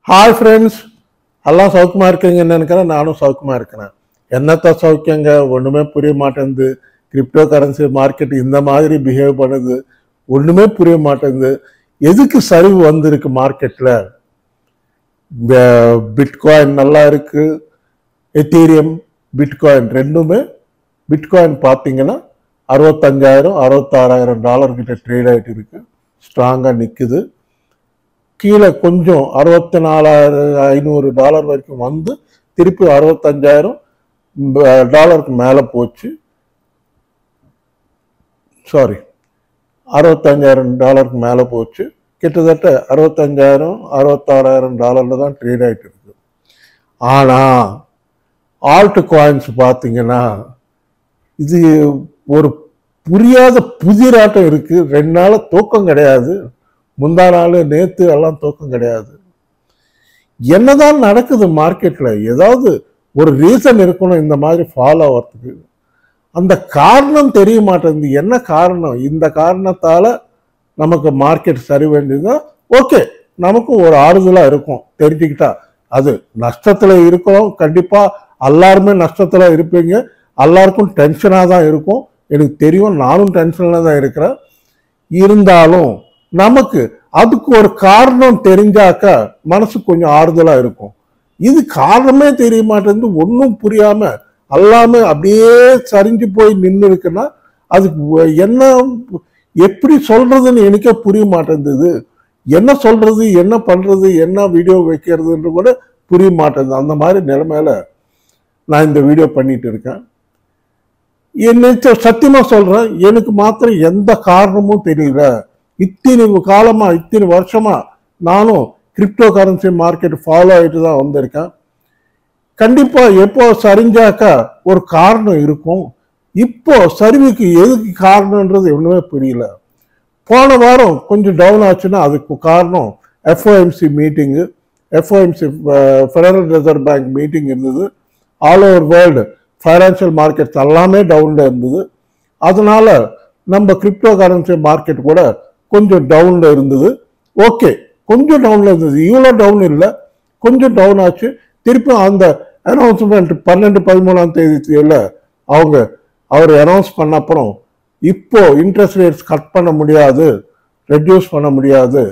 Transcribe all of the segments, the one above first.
Hi friends, எல்லாம் சௌக்கியமாக இருக்கீங்கன்னு நினைக்கிறேன். நானும் சௌக்கியமாக இருக்கிறேன். என்னத்த சௌக்கியங்க, ஒன்றுமே புரிய மாட்டேங்குது. கிரிப்டோ கரன்சி மார்க்கெட் இந்த மாதிரி பிஹேவ் பண்ணுது, ஒன்றுமே புரிய மாட்டேங்குது. எதுக்கு சரிவு வந்திருக்கு மார்க்கெட்டில்? பிட்காயின் நல்லா இருக்கு, எத்தீரியம் பிட்காயின் ரெண்டுமே. பிட்காயின் பார்த்தீங்கன்னா 65,000 $66,000 கிட்ட ட்ரேட் ஆகிட்டு இருக்கு, ஸ்ட்ராங்காக நிற்குது. கீழே கொஞ்சம் $64,500 வரைக்கும் வந்து திருப்பி $65,000 மேலே போச்சு. $65,000 மேலே போச்சு. கிட்டத்தட்ட $65,000 $66,000 தான் ட்ரேட் ஆகிட்டு இருக்கு. ஆனால் ஆல்ட் காயின்ஸ் பார்த்தீங்கன்னா இது ஒரு புரியாத புதிராட்டம் இருக்கு. 2 நாள் தூக்கம் கிடையாது, முந்தா நாள் நேற்று எல்லாம் தூக்கம் கிடையாது. என்னதான் நடக்குது மார்க்கெட்ல? ஏதாவது ஒரு ரீசன் இருக்கணும் இந்த மாதிரி ஃபாலோ ஆகிறதுக்கு. அந்த காரணம் தெரிய மாட்டேங்குது. என்ன காரணம்? இந்த காரணத்தால நமக்கு மார்க்கெட் சரி வேண்டியதுதான். ஓகே, நமக்கு ஒரு ஆறுதலா இருக்கும் தெரிஞ்சுக்கிட்டா. அது நஷ்டத்துல இருக்கிறோம், கண்டிப்பா எல்லாருமே நஷ்டத்துல இருப்பீங்க. எல்லாருக்கும் டென்ஷனா தான் இருக்கும், எனக்கு தெரியும். நானும் டென்ஷன்ல தான் இருக்கிறேன். இருந்தாலும் நமக்கு அதுக்கு ஒரு காரணம் தெரிஞ்சாக்கா மனசு கொஞ்சம் ஆறுதலா இருக்கும். இது காரணமே தெரிய மாட்டேங்குது, ஒன்றும் புரியாம எல்லாமே அப்படியே சரிஞ்சு போய் நின்று இருக்குன்னா அதுக்கு என்ன, எப்படி சொல்றதுன்னு எனக்கே புரிய மாட்டேங்குது. என்ன சொல்றது, என்ன பண்றது, என்ன வீடியோ வைக்கிறதுன்னு கூட புரிய மாட்டேங்குது. அந்த மாதிரி நிலைமையில நான் இந்த வீடியோ பண்ணிட்டு இருக்கேன். என்ன சத்தியமா சொல்றேன், எனக்கு மாத்திரம் எந்த காரணமும் தெரியல. இத்தனை காலமா, இத்தனை வருஷமா நானும் கிரிப்டோ கரன்சி மார்க்கெட் ஃபாலோ ஆகிட்டு தான் வந்திருக்கேன். கண்டிப்பா எப்போ சரிஞ்சாக்கா ஒரு காரணம் இருக்கும். இப்போ சரிவுக்கு எதுக்கு காரணம்ன்றது ஒண்ணுமே புரியல. போன வாரம் கொஞ்சம் டவுன் ஆச்சுன்னா அதுக்கு காரணம் FOMC meeting. FOMC federal reserve bank meeting இருந்தது. All over world financial markets எல்லாமே டவுன்ல இருந்தது. அதனால நம்ம கிரிப்டோ கரன்சி மார்க்கெட் கூட கொஞ்சம் டவுன்ல இருந்தது. ஓகே, கொஞ்சம் டவுன்ல இருந்தது, இவ்வளோ டவுன் இல்லை, கொஞ்சம் டவுன் ஆச்சு. திருப்பி அந்த அனௌன்ஸ்மெண்ட் 12-13ஆம் தேதியில அவர் அனௌன்ஸ் பண்ண அப்புறம் இப்போ இன்ட்ரெஸ்ட் ரேட்ஸ் கட் பண்ண முடியாது, ரெடியூஸ் பண்ண முடியாது,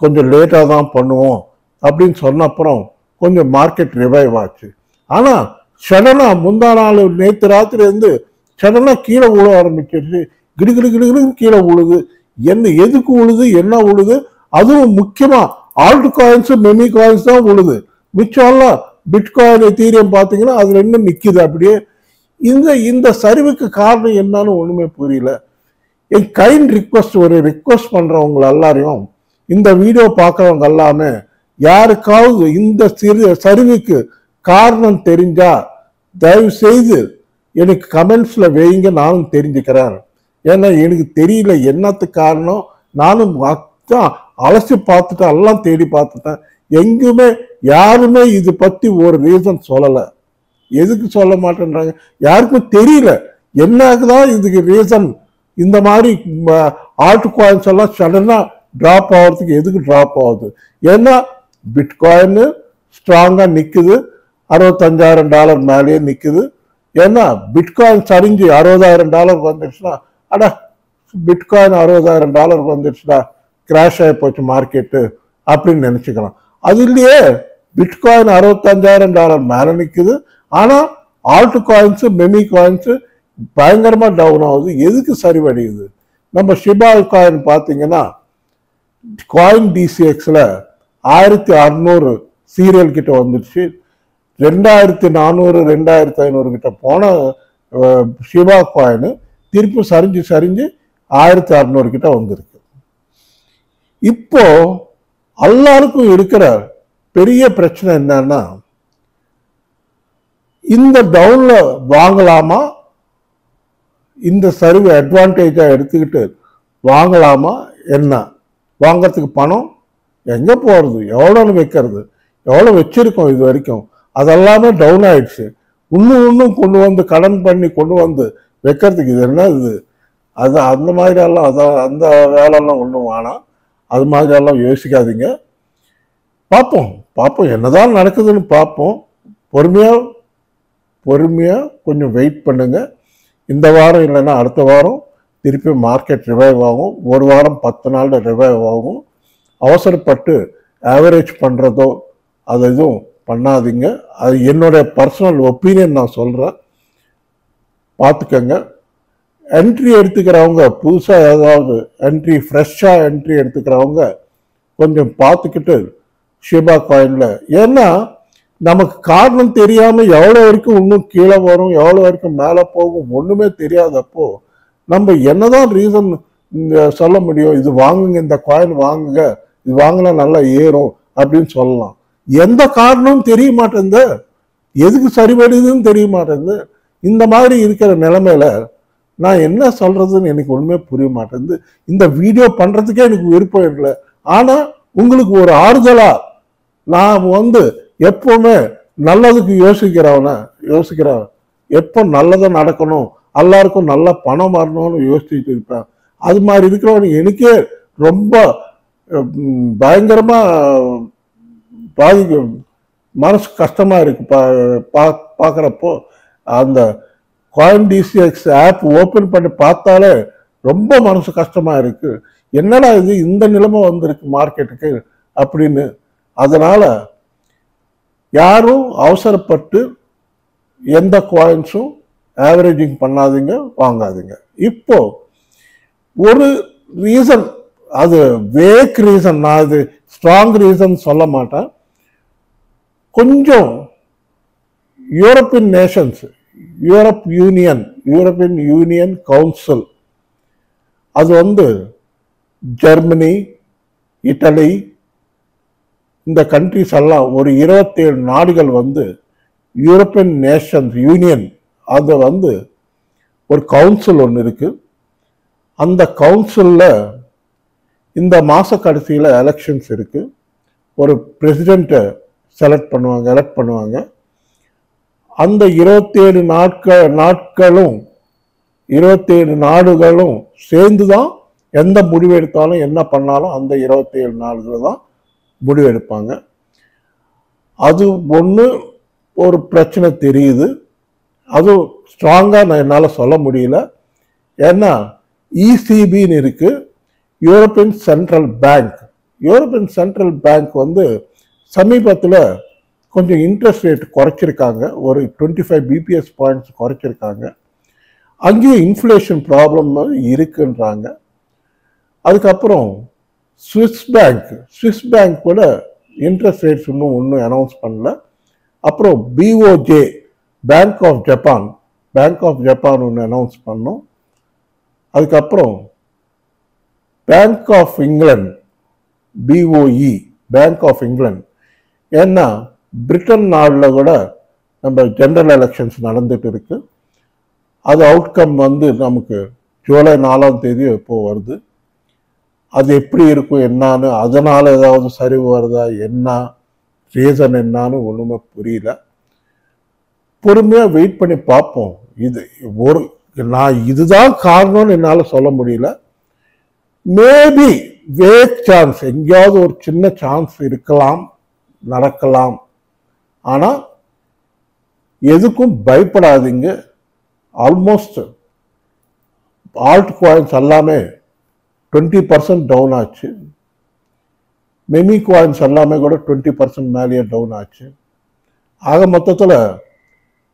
கொஞ்சம் லேட்டாக தான் பண்ணுவோம் அப்படின்னு சொன்ன அப்புறம் கொஞ்சம் மார்க்கெட் ரிவைவ் ஆச்சு. ஆனால் சடனா முந்தா நாள் நேற்று ராத்திரி இருந்து சடனா கீழே விழ ஆரம்பிச்சிருச்சு. கிடுகிடுன்னு கீழே விழுது. என்ன, எதுக்கு உழுது, என்ன உழுது? அதுவும் முக்கியமா ஆல்ட் காயின்ஸ், மெமி காயின்ஸ் தான் உழுது. மிச்சம்லாம் பிட்காயின், எத்தீரியம் பார்த்தீங்கன்னா அது ரெண்டும் நிற்குது அப்படியே. இந்த சரிவுக்கு காரணம் என்னன்னு ஒண்ணுமே புரியல. என் கைண்ட் ரிக்வஸ்ட், ஒரு ரிக்வஸ்ட் பண்றவங்க எல்லாரையும், இந்த வீடியோ பார்க்கறவங்க எல்லாமே யாருக்காவது இந்த சரிவுக்கு காரணம் தெரிஞ்சா தயவு செய்து எனக்கு கமெண்ட்ஸ்ல வைங்க, நானும் தெரிஞ்சுக்கிறேன். ஏன்னா எனக்கு தெரியல என்னத்துக்கு காரணம். நானும் அலசி பார்த்துட்டேன், எல்லாம் தேடி பார்த்துட்டேன். எங்குமே யாருமே இது பத்தி ஒரு ரீசன் சொல்லலை. எதுக்கு சொல்ல மாட்டேன்றாங்க, யாருக்கும் தெரியல என்னதான் இதுக்கு ரீசன். இந்த மாதிரி ஆல்ட் காயின்ஸ் எல்லாம் சடனா டிராப் ஆகிறதுக்கு எதுக்கு டிராப் ஆகுது? ஏன்னா பிட்காயின் ஸ்ட்ராங்கா நிக்குது, $65,000 மேலேயே நிக்குது. ஏன்னா பிட்காயின் சரிஞ்சு $60,000 வந்துடுச்சுன்னா, அடா பிட்காயின் $60,000 வந்துடுச்சுடா, கிராஷ் ஆகி போச்சு மார்க்கெட்டு அப்படின்னு நினைச்சுக்கலாம். அது இல்லையே, பிட்காயின் $65,000 மேல நிக்குது. ஆனா ஆல்ட் காயின்ஸ், மெமி காயின்ஸ் பயங்கரமா டவுன் ஆகுது. எதுக்கு சரிவடையுது? நம்ம ஷிபா காயின் பார்த்தீங்கன்னா காயின் DCXல 1600 சீரியல் கிட்ட வந்துடுச்சு. 2400 2500 கிட்ட போன ஷிபா காயின் திருப்பி சரிஞ்சு 1600 கிட்ட வந்திருக்கு. இப்போ எல்லாருக்கும் இருக்கிற பெரிய பிரச்சனை என்னன்னா, இந்த டவுன்ல வாங்கலாமா, இந்த சரிவு அட்வான்டேஜா எடுத்துக்கிட்டு வாங்கலாமா, என்ன வாங்கறதுக்கு பணம் எங்க போறது, எவ்வளோன்னு வைக்கிறது, எவ்வளோ வச்சிருக்கோம் இது வரைக்கும், அதெல்லாமே டவுன் ஆயிடுச்சு. இன்னும் கொண்டு வந்து கடன் பண்ணி கொண்டு வந்து வைக்கிறதுக்கு இது என்ன இது? அது அந்த மாதிரி எல்லாம் அந்த வேலையெல்லாம் ஒன்றும் வேணாம். அது மாதிரி எல்லாம் யோசிக்காதீங்க. பார்ப்போம், பார்ப்போம், என்னதான் நடக்குதுன்னு பார்ப்போம். பொறுமையாக கொஞ்சம் வெயிட் பண்ணுங்க. இந்த வாரம் இல்லைன்னா அடுத்த வாரம் திருப்பி மார்க்கெட் ரிவைவ் ஆகும். ஒரு வாரம் 10 நாளில் ரிவைவ் ஆகும். அவசரப்பட்டு ஆவரேஜ் பண்ணுறதோ அது எதுவும் பண்ணாதீங்க. அது என்னுடைய பர்சனல் ஒப்பீனியன் நான் சொல்கிறேன், பார்த்துக்கங்க. என்ட்ரி எடுத்துக்கிறவங்க, புதுசாக ஏதாவது என்ட்ரி, ஃப்ரெஷ்ஷாக என்ட்ரி எடுத்துக்கிறவங்க கொஞ்சம் பார்த்துக்கிட்டு ஷிபா காயினில், ஏன்னா நமக்கு காரணம் தெரியாமல் எவ்வளோ வரைக்கும் இன்னும் கீழே வரும், எவ்வளோ வரைக்கும் மேலே போகும் ஒன்றுமே தெரியாதப்போ நம்ம என்னதான் ரீசன் சொல்ல முடியும்? இது வாங்குங்க, இந்த காயின் வாங்குங்க, இது வாங்கினா நல்லா ஏறும் அப்படின்னு சொல்லலாம். எந்த காரணமும் தெரிய மாட்டேங்குது, எதுக்கு சரிபடுதுன்னு தெரிய மாட்டேங்குது. இந்த மாதிரி இருக்கிற நிலைமையில நான் என்ன சொல்றதுன்னு எனக்கு ஒண்ணுமே புரிய மாட்டேங்குது. இந்த வீடியோ பண்றதுக்கே எனக்கு விருப்பம் இல்லை. ஆனா உங்களுக்கு ஒரு ஆறுதலா நான் எப்பவுமே நல்லதுக்கு யோசிக்கிறவன் எப்போ நல்லதை நடக்கணும், எல்லாருக்கும் நல்ல பணம் வரணும்னு யோசிச்சுட்டு இருப்பேன். அது மாதிரி இருக்கிறவன் எனக்கே ரொம்ப பயங்கரமா பாதிக்கும், மனசு கஷ்டமா இருக்கு. பார்க்குறப்போ அந்த CoinDCX ஆப் ஓப்பன் பண்ணி பார்த்தாலே ரொம்ப மனசு கஷ்டமா இருக்கு. என்னடா இது இந்த நிலைமை வந்திருக்கு மார்க்கெட்டுக்கு அப்படின்னு. அதனால யாரும் அவசரப்பட்டு எந்த காயின்ஸும் ஆவரேஜிங் பண்ணாதீங்க, வாங்காதீங்க. இப்போ ஒரு ரீசன், அது வேக் ரீசன், நான் அது ஸ்ட்ராங் ரீசன் சொல்ல மாட்டேன். கொஞ்சம் European Nations, European union council, அது ஜெர்மனி, இட்டலி, இந்த கண்ட்ரிஸ் எல்லாம் ஒரு 27 நாடுகள் யூரோப்பியன் நேஷன்ஸ் யூனியன், அது ஒரு கவுன்சில் ஒன்று இருக்கு. அந்த கவுன்சிலில் இந்த மாத கடைசியில் எலெக்ஷன்ஸ் இருக்கு. ஒரு பிரசிடெண்ட்டை எலெக்ட் பண்ணுவாங்க. அந்த 27 நாட்களும் 27 நாடுகளும் சேர்ந்து தான் எந்த முடிவு எடுத்தாலும் என்ன பண்ணாலும் அந்த 27 நாடுகள் தான் முடிவெடுப்பாங்க. அது ஒரு பிரச்சனை தெரியுது. அது ஸ்ட்ராங்காக என்னால் சொல்ல முடியல. ஏன்னா ECBன்னு இருக்கு, European central bank. European central bank சமீபத்தில் கொஞ்சம் இன்ட்ரெஸ்ட் ரேட் குறைச்சிருக்காங்க, ஒரு 25 BPS பாயிண்ட்ஸ் குறைச்சிருக்காங்க. அங்கேயும் இன்ஃப்ளேஷன் ப்ராப்ளம் இருக்குன்றாங்க. அதுக்கப்புறம் சுவிஸ் பேங்க் கூட இன்ட்ரெஸ்ட் ரேட்ஸ் ஒன்றும் அனௌன்ஸ் பண்ணல. அப்புறம் BOJ, பேங்க் ஆஃப் ஜப்பான் ஒன்று அனௌன்ஸ் பண்ணோம். அதுக்கப்புறம் bank of England, BOE, bank of England. ஏன்னா பிரிட்டன் நாட்டில் கூட நம்ம ஜெனரல் எலெக்ஷன்ஸ் நடந்துட்டு இருக்கு. அது அவுட்கம் நமக்கு ஜூலை 4ஆம் தேதி எப்போ வருது. அது எப்படி இருக்கும் என்னான்னு, அதனால ஏதாவது சரிவு வருதா, என்ன ரீசன் என்னான்னு ஒன்றுமே புரியல. பொறுமையாக வெயிட் பண்ணி பார்ப்போம். நான் இதுதான் காரணம்னு என்னால் சொல்ல முடியல. மேபி வேக் சான்ஸ், எங்கேயாவது ஒரு சின்ன சான்ஸ் இருக்கலாம், நடக்கலாம். ஆனால் எதுக்கும் பயப்படாதீங்க. ஆல்மோஸ்ட் ஆல்ட் காயின்ஸ் எல்லாமே 20% டவுன் ஆச்சு. மெமி காயின்ஸ் எல்லாமே கூட 20% மேலேயே டவுன் ஆச்சு. ஆக மொத்தத்தில்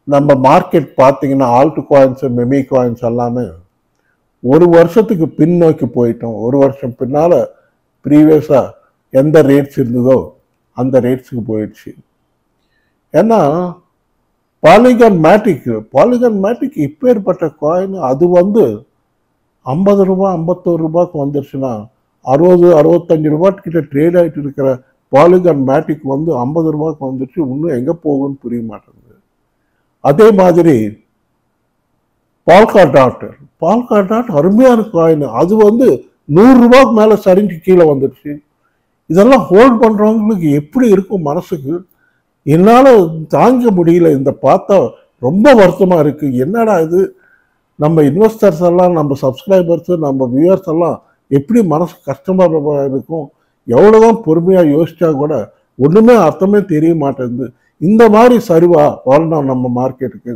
நம்ம மார்க்கெட் பார்த்தீங்கன்னா ஆல்ட் காயின்ஸ், மெமி காயின்ஸ் எல்லாமே ஒரு வருஷத்துக்கு பின்னோக்கி போயிட்டோம். ஒரு வருஷம் பின்னால் ப்ரீவியஸாக எந்த ரேட்ஸ் இருந்ததோ அந்த ரேட்ஸுக்கு போயிடுச்சு. ஏன்னா பாலிகான் மேட்டிக் இப்பேற்பட்ட காயின், அது 50 ரூபா 51 ரூபாய்க்கு வந்துருச்சுன்னா 60-65 ரூபாய்க்கிட்ட ட்ரேட் ஆகிட்டு இருக்கிற பாலிகான் மேட்டிக் 50 ரூபாய்க்கு வந்துருச்சு. இன்னும் எங்கே போகும்னு புரிய மாட்டேங்குது. அதே மாதிரி பால்கா டாட் அருமையான காயின், அது 100 ரூபாய்க்கு மேலே சரிஞ்சு கீழே வந்துடுச்சு. இதெல்லாம் ஹோல்ட் பண்ணுறவங்களுக்கு எப்படி இருக்கும் மனசுக்கு? என்னால் தாங்க முடியல. இந்த பார்த்தா ரொம்ப வருத்தமாக இருக்குது. என்னடா இது, நம்ம இன்வெஸ்டர்ஸ் எல்லாம், நம்ம சப்ஸ்கிரைபர்ஸு, நம்ம வியூவர்ஸ் எல்லாம் எப்படி மனசு கஷ்டமாக இருக்கும்? எவ்வளோதான் பொறுமையாக யோசிச்சா கூட ஒன்றுமே அர்த்தமே தெரிய மாட்டேங்குது. இந்த மாதிரி சரிவா வரணும் நம்ம மார்க்கெட்டுக்கு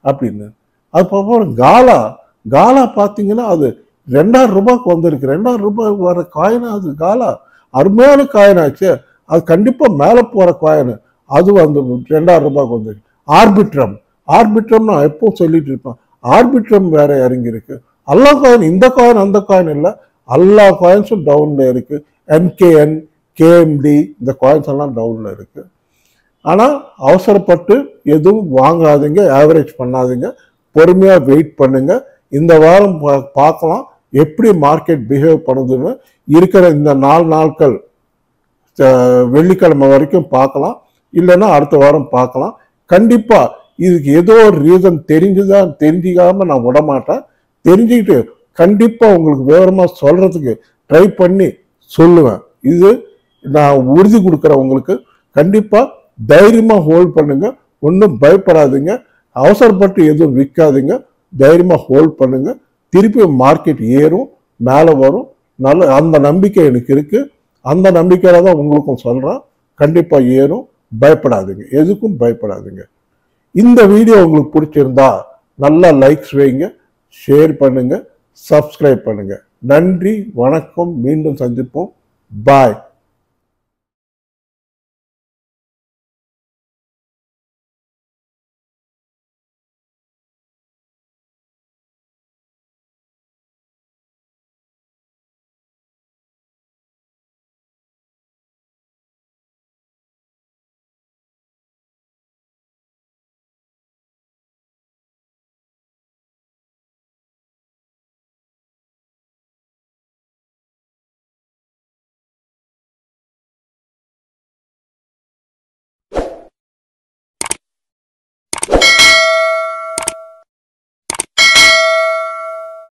அப்படின்னு. அதுக்கப்புறம் காலா பார்த்தீங்கன்னா அது 2000 ரூபாய்க்கு வந்திருக்கு. 2000 ரூபாய்க்கு வர காயினா அது காலா அருமையான காயின் ஆச்சு. அது கண்டிப்பாக மேலே போகிற காயின். அது வந்து 2000 ரூபாய்க்கு வந்திருக்கு. ஆர்பிட்ரம் நான் எப்போ சொல்லிட்டு இருப்பேன். ஆர்பிட்ரம் வேற இறங்கியிருக்கு. எல்லா காயின், இந்த காயின் அந்த காயின் இல்லை, எல்லா காயின்ஸும் டவுன்ல இருக்கு. MKN, KMD இந்த காயின்ஸ் எல்லாம் டவுன்ல இருக்கு. ஆனால் அவசரப்பட்டு எதுவும் வாங்காதீங்க, ஆவரேஜ் பண்ணாதீங்க, பொறுமையாக வெயிட் பண்ணுங்க. இந்த வாரம் பார்க்கலாம் எப்படி மார்க்கெட் பிஹேவ் பண்ணுதுன்னு. இருக்கிற இந்த 4 நாட்கள் வெள்ளிக்கிழமை வரைக்கும் பார்க்கலாம், இல்லைன்னா அடுத்த வாரம் பார்க்கலாம். கண்டிப்பா இதுக்கு ஏதோ ஒரு ரீசன் தெரிஞ்சுக்காம நான் விட மாட்டேன். தெரிஞ்சுக்கிட்டு கண்டிப்பா உங்களுக்கு விவரமா சொல்றதுக்கு ட்ரை பண்ணி சொல்லுவேன். இது நான் உறுதி கொடுக்குறேன் உங்களுக்கு. கண்டிப்பா தைரியமா ஹோல்ட் பண்ணுங்க, ஒன்றும் பயப்படாதீங்க, அவசரப்பட்டு எதுவும் விற்காதீங்க, தைரியமா ஹோல்ட் பண்ணுங்க. திருப்பி மார்க்கெட் ஏறும், மேலே வரும். நல்ல அந்த நம்பிக்கை எனக்கு இருக்கு. அந்த நம்பிக்கையில தான் உங்களுக்கும் சொல்றேன். கண்டிப்பா ஏறும், பயப்படாதீங்க, எதுக்கும் பயப்படாதீங்க. இந்த வீடியோ உங்களுக்கு பிடிச்சிருந்தா நல்லா லைக்ஸ் வைங்க, ஷேர் பண்ணுங்க, சப்ஸ்கிரைப் பண்ணுங்க. நன்றி, வணக்கம், மீண்டும் சந்திப்போம். பாய்.